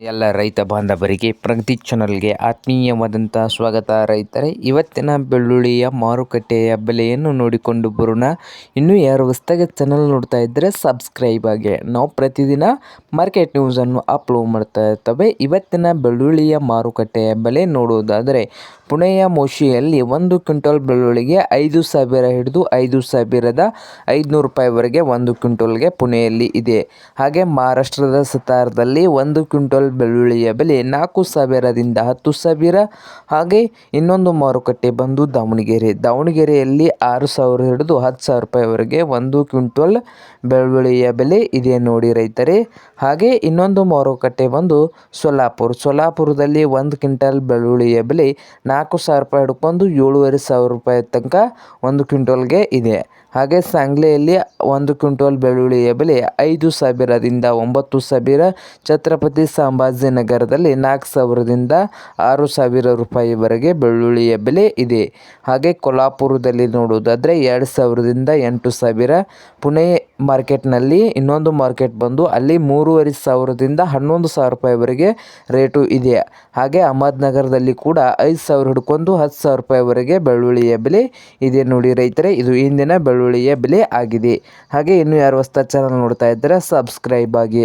ಎಲ್ಲ ರೈತ ಬಾಂಧವರಿಗೆ ಪ್ರಗತಿ ಚಾನಲ್ಗೆ ಆತ್ಮೀಯವಾದಂಥ ಸ್ವಾಗತ. ರೈತರೇ, ಇವತ್ತಿನ ಬೆಳ್ಳುಳ್ಳಿಯ ಮಾರುಕಟ್ಟೆಯ ಬೆಲೆಯನ್ನು ನೋಡಿಕೊಂಡು ಬರೋಣ. ಇನ್ನೂ ಯಾರು ಹೊಸದಾಗಿ ಚಾನಲ್ ನೋಡ್ತಾ ಇದ್ದರೆ ಸಬ್ಸ್ಕ್ರೈಬ್ ಆಗಿ. ನಾವು ಪ್ರತಿದಿನ ಮಾರ್ಕೆಟ್ ನ್ಯೂಸನ್ನು ಅಪ್ಲೋಡ್ ಮಾಡ್ತಾ ಇರ್ತವೆ. ಇವತ್ತಿನ ಬೆಳ್ಳುಳ್ಳಿಯ ಮಾರುಕಟ್ಟೆಯ ಬೆಲೆ ನೋಡುವುದಾದರೆ ಪುಣೆಯ ಮೋಶಿಯಲ್ಲಿ 1 ಕ್ವಿಂಟಲ್ ಬೆಳ್ಳುಳ್ಳಿಗೆ 5,000 ಹಿಡಿದು 5,500 ರೂಪಾಯಿವರೆಗೆ 1 ಕ್ವಿಂಟಲ್ಗೆ ಪುಣೆಯಲ್ಲಿ ಇದೆ. ಹಾಗೆ ಮಹಾರಾಷ್ಟ್ರದ ಸತಾರದಲ್ಲಿ 1 ಕ್ವಿಂಟಲ್ ಬೆಳ್ಳುಳ್ಳಿಯ ಬೆಲೆ 4,000ದಿಂದ 10,000. ಹಾಗೆ ಇನ್ನೊಂದು ಮಾರುಕಟ್ಟೆ ಬಂದು ದಾವಣಗೆರೆಯಲ್ಲಿ 6,000 ಹಿಡಿದು 10,000 ರೂಪಾಯಿವರೆಗೆ 1 ಕ್ವಿಂಟಲ್ ಬೆಳ್ಳುಳ್ಳಿಯ ಬೆಲೆ ಇದೆ ನೋಡಿ ರೈತರೇ. ಹಾಗೆ ಇನ್ನೊಂದು ಮಾರುಕಟ್ಟೆ ಬಂದು ಸೊಲ್ಲಾಪುರದಲ್ಲಿ 1 ಕ್ವಿಂಟಲ್ ಬೆಳ್ಳುಳ್ಳಿಯ ಬೆಲೆ 4,000 ರೂಪಾಯಿ ಹಿಡ್ಕೊಂಡು 7,500 ರೂಪಾಯಿ ತನಕ 1 ಕ್ವಿಂಟಲ್ಗೆ ಇದೆ. ಹಾಗೆ ಸಾಂಗ್ಲಿಯಲ್ಲಿ 1 ಕ್ವಿಂಟಲ್ ಬೆಳ್ಳುಳ್ಳಿಯ ಬೆಲೆ 5,000ದಿಂದ 9,000. ಛತ್ರಪತಿ ಸಂಭಾಜಿನಗರದಲ್ಲಿ 4,000ದಿಂದ 6,000 ರೂಪಾಯಿವರೆಗೆ ಬೆಳ್ಳುಳ್ಳಿಯ ಬೆಲೆ ಇದೆ. ಹಾಗೆ ಕೊಲ್ಹಾಪುರದಲ್ಲಿ ನೋಡೋದಾದರೆ 2,000ದಿಂದ 8,000. ಪುಣೆ ಮಾರ್ಕೆಟ್ನಲ್ಲಿ ಇನ್ನೊಂದು ಮಾರ್ಕೆಟ್ ಬಂದು ಅಲ್ಲಿ 3,500ದಿಂದ 11,000 ರೂಪಾಯಿವರೆಗೆ ರೇಟು ಇದೆ. ಹಾಗೆ ಅಹಮದ್ನಗರದಲ್ಲಿ ಕೂಡ 5,000 ಹಿಡ್ಕೊಂಡು 10,000 ರೂಪಾಯಿವರೆಗೆ ಬೆಳ್ಳುಳ್ಳಿಯ ಬೆಲೆ ಇದೆ ನೋಡಿ ರೈತರೇ. ಇದು ಇಂದಿನ ಬೆಳ್ಳುಳ್ಳಿಯ ಬೆಲೆ ಆಗಿದೆ. ಹಾಗೆ ಇನ್ನೂ ಯಾರು ಹೊಸದಾಗಿ ಚಾನಲ್ ನೋಡ್ತಾ ಇದ್ದರೆ ಸಬ್ಸ್ಕ್ರೈಬ್ ಆಗಿ.